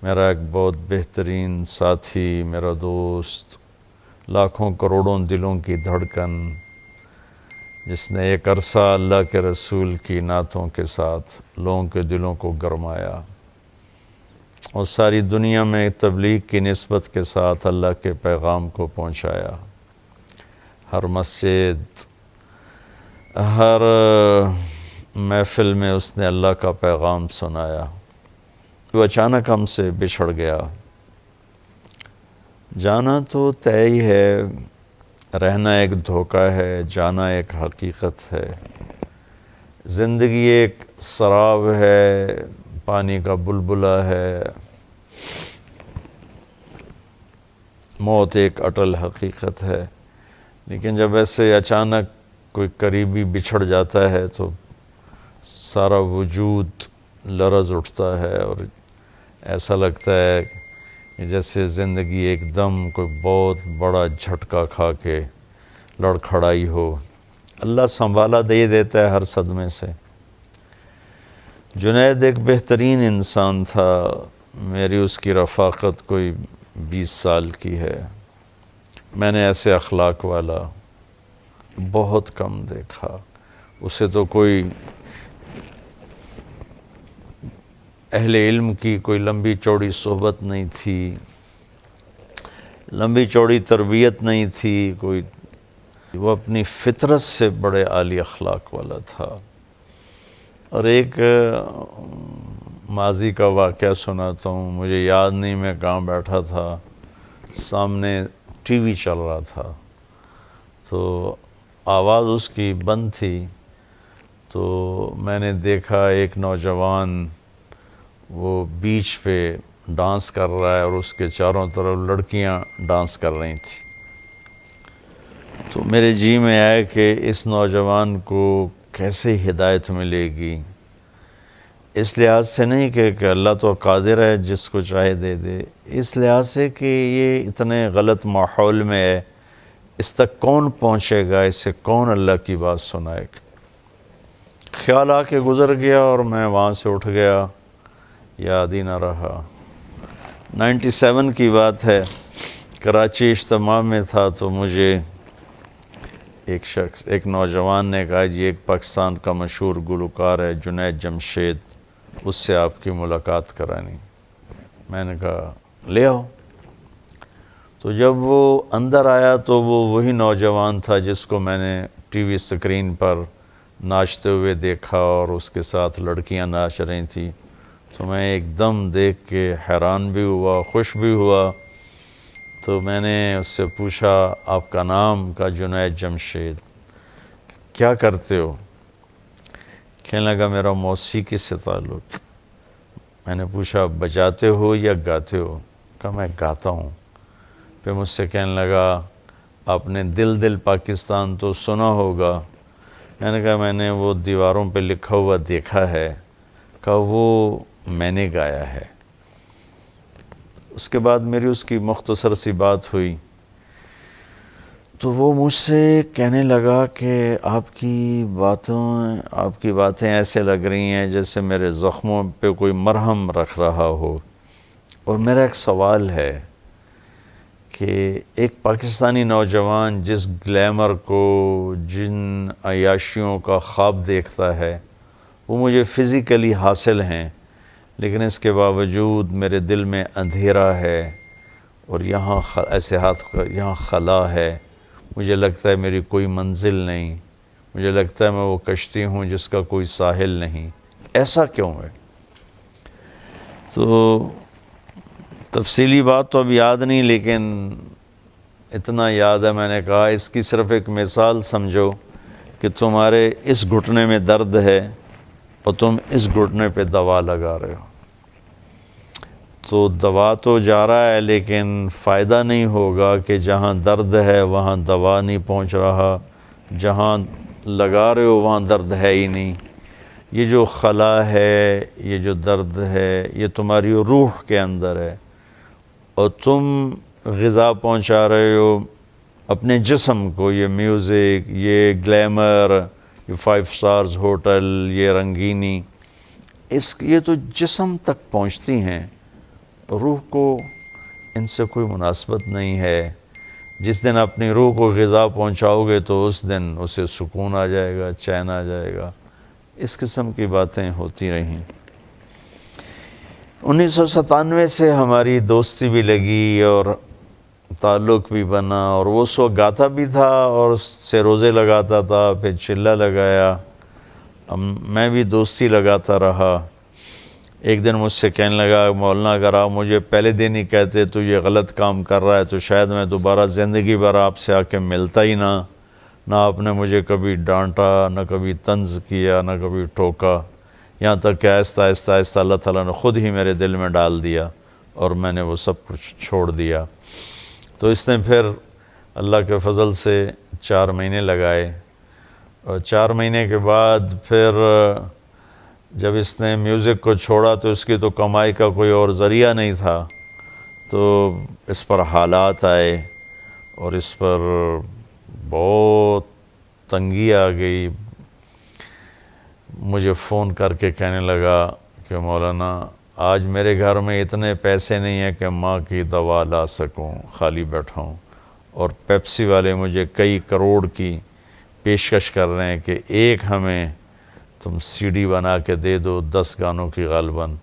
میرا ایک بہت بہترین ساتھی، میرا دوست، لاکھوں کروڑوں دلوں کی دھڑکن، جس نے ایک عرصہ اللہ کے رسول کی نعتوں کے ساتھ لوگوں کے دلوں کو گرمایا اور ساری دنیا میں تبلیغ کی نسبت کے ساتھ اللہ کے پیغام کو پہنچایا۔ ہر مسجد، ہر محفل میں اس نے اللہ کا پیغام سنایا۔ وہ اچانک ہم سے بچھڑ گیا۔ جانا تو طے ہی ہے، رہنا ایک دھوکہ ہے، جانا ایک حقیقت ہے۔ زندگی ایک سراب ہے، پانی کا بلبلہ ہے، موت ایک اٹل حقیقت ہے۔ لیکن جب ایسے اچانک کوئی قریبی بچھڑ جاتا ہے تو سارا وجود لرز اٹھتا ہے اور ایسا لگتا ہے کہ جیسے زندگی ایک دم کوئی بہت بڑا جھٹکا کھا کے لڑکھڑائی ہو۔ اللہ سنبھالا دے دیتا ہے ہر صدمے سے۔ جنید ایک بہترین انسان تھا، میری اس کی رفاقت کوئی 20 سال کی ہے۔ میں نے ایسے اخلاق والا بہت کم دیکھا۔ اسے تو کوئی اہل علم کی کوئی لمبی چوڑی صحبت نہیں تھی، لمبی چوڑی تربیت نہیں تھی کوئی، وہ اپنی فطرت سے بڑے عالی اخلاق والا تھا۔ اور ایک ماضی کا واقعہ سناتا ہوں، مجھے یاد نہیں میں کہاں بیٹھا تھا، سامنے ٹی وی چل رہا تھا تو آواز اس کی بند تھی، تو میں نے دیکھا ایک نوجوان وہ بیچ پہ ڈانس کر رہا ہے اور اس کے چاروں طرف لڑکیاں ڈانس کر رہی تھیں۔ تو میرے جی میں آیا کہ اس نوجوان کو کیسے ہدایت ملے گی، اس لحاظ سے نہیں کہ اللہ تو قادر ہے جس کو چاہے دے دے، اس لحاظ سے کہ یہ اتنے غلط ماحول میں ہے، اس تک کون پہنچے گا، اسے کون اللہ کی بات سنائے گا۔ خیال آ کے گزر گیا اور میں وہاں سے اٹھ گیا، یاد ہی نہ رہا۔ 97 کی بات ہے، کراچی اجتماع میں تھا تو مجھے ایک نوجوان نے کہا جی ایک پاکستان کا مشہور گلوکار ہے جنید جمشید، اس سے آپ کی ملاقات کرانی۔ میں نے کہا لے آؤ۔ تو جب وہ اندر آیا تو وہ وہی نوجوان تھا جس کو میں نے ٹی وی اسکرین پر ناچتے ہوئے دیکھا اور اس کے ساتھ لڑکیاں ناچ رہی تھیں۔ تو میں ایک دم دیکھ کے حیران بھی ہوا، خوش بھی ہوا۔ تو میں نے اس سے پوچھا آپ کا نام؟ کا جنید جمشید۔ کیا کرتے ہو؟ کہنے لگا میرا موسیقی سے تعلق۔ میں نے پوچھا بجاتے ہو یا گاتے ہو؟ کہا میں گاتا ہوں۔ پھر مجھ سے کہنے لگا آپ نے دل دل پاکستان تو سنا ہوگا۔ میں نے کہا میں نے وہ دیواروں پہ لکھا ہوا دیکھا ہے۔ کہا وہ میں نے گایا ہے۔ اس کے بعد میری اس کی مختصر سی بات ہوئی تو وہ مجھ سے کہنے لگا کہ آپ کی باتیں ایسے لگ رہی ہیں جیسے میرے زخموں پہ کوئی مرہم رکھ رہا ہو۔ اور میرا ایک سوال ہے کہ ایک پاکستانی نوجوان جس گلیمر کو، جن عیاشیوں کا خواب دیکھتا ہے وہ مجھے فزیکلی حاصل ہیں، لیکن اس کے باوجود میرے دل میں اندھیرا ہے اور یہاں ایسے ہاتھ یہاں خلا ہے، مجھے لگتا ہے میری کوئی منزل نہیں، مجھے لگتا ہے میں وہ کشتی ہوں جس کا کوئی ساحل نہیں، ایسا کیوں ہے؟ تو تفصیلی بات تو اب یاد نہیں، لیکن اتنا یاد ہے میں نے کہا اس کی صرف ایک مثال سمجھو کہ تمہارے اس گھٹنے میں درد ہے اور تم اس گھٹنے پہ دوا لگا رہے ہو، تو دوا تو جا رہا ہے لیکن فائدہ نہیں ہوگا کہ جہاں درد ہے وہاں دوا نہیں پہنچ رہا، جہاں لگا رہے ہو وہاں درد ہے ہی نہیں۔ یہ جو خلا ہے، یہ جو درد ہے، یہ تمہاری روح کے اندر ہے اور تم غذا پہنچا رہے ہو اپنے جسم کو، یہ میوزک، یہ گلیمر، یہ 5 سٹارز ہوٹل، یہ رنگینی، یہ تو جسم تک پہنچتی ہیں روح کو ان سے کوئی مناسبت نہیں ہے. جس دن اپنی روح کو غذا پہنچاؤ گے تو اس دن اسے سکون آ جائے گا، چین آ جائے گا. اس قسم کی باتیں ہوتی رہیں. 1997 سے ہماری دوستی بھی لگی اور تعلق بھی بنا، اور وہ اس وقت گاتا بھی تھا اور اس سے روزے لگاتا تھا، پھر چلہ لگایا. میں بھی دوستی لگاتا رہا. ایک دن مجھ سے کہنے لگا مولانا اگر آپ مجھے پہلے دن ہی کہتے تو یہ غلط کام کر رہا ہے تو شاید میں دوبارہ زندگی بھر آپ سے آ کے ملتا ہی نہ آپ نے مجھے کبھی ڈانٹا، نہ کبھی طنز کیا، نہ کبھی ٹوکا. یہاں تک کہ آہستہ آہستہ آہستہ اللہ تعالیٰ نے خود ہی میرے دل میں ڈال دیا اور میں نے وہ سب کچھ چھوڑ دیا. تو اس نے پھر اللہ کے فضل سے 4 مہینے لگائے، اور 4 مہینے کے بعد پھر جب اس نے میوزک کو چھوڑا تو اس کی تو کمائی کا کوئی اور ذریعہ نہیں تھا. تو اس پر حالات آئے اور اس پر بہت تنگی آ گئی. مجھے فون کر کے کہنے لگا کہ مولانا آج میرے گھر میں اتنے پیسے نہیں ہیں کہ ماں کی دوا لا سکوں، خالی بیٹھا ہوں، اور پیپسی والے مجھے کئی کروڑ کی پیشکش کر رہے ہیں کہ ایک ہمیں تم سی ڈی بنا کے دے دو 10 گانوں کی غالباً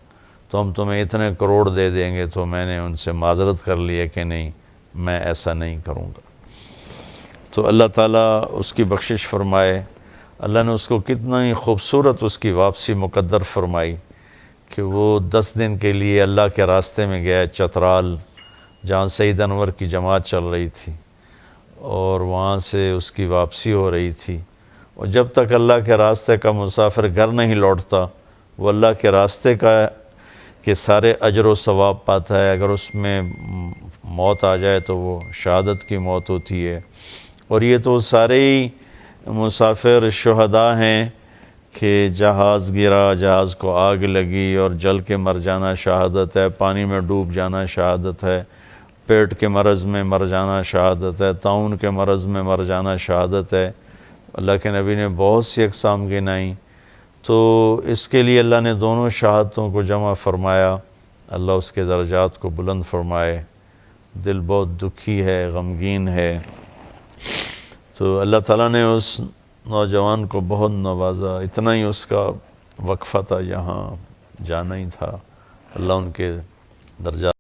تو ہم تمہیں اتنے کروڑ دے دیں گے. تو میں نے ان سے معذرت کر لی ہے کہ نہیں، میں ایسا نہیں کروں گا. تو اللہ تعالیٰ اس کی بخشش فرمائے. اللہ نے اس کو کتنا ہی خوبصورت اس کی واپسی مقدر فرمائی کہ وہ 10 دن کے لیے اللہ کے راستے میں گیا چترال، جہاں سید انور کی جماعت چل رہی تھی، اور وہاں سے اس کی واپسی ہو رہی تھی. اور جب تک اللہ کے راستے کا مسافر گھر نہیں لوٹتا وہ اللہ کے راستے کے سارے اجر و ثواب پاتا ہے. اگر اس میں موت آ جائے تو وہ شہادت کی موت ہوتی ہے. اور یہ تو سارے ہی مسافر شہداء ہیں کہ جہاز گرا، جہاز کو آگ لگی اور جل کے مر جانا شہادت ہے، پانی میں ڈوب جانا شہادت ہے، پیٹ کے مرض میں مر جانا شہادت ہے، طاعون کے مرض میں مر جانا شہادت ہے. اللہ کے نبی نے بہت سی اقسام گنائیں. تو اس کے لیے اللہ نے دونوں شہادتوں کو جمع فرمایا. اللہ اس کے درجات کو بلند فرمائے. دل بہت دکھی ہے، غمگین ہے. تو اللہ تعالیٰ نے اس نوجوان کو بہت نوازا. اتنا ہی اس کا وقفہ تھا، یہاں جانا ہی تھا. اللہ ان کے درجات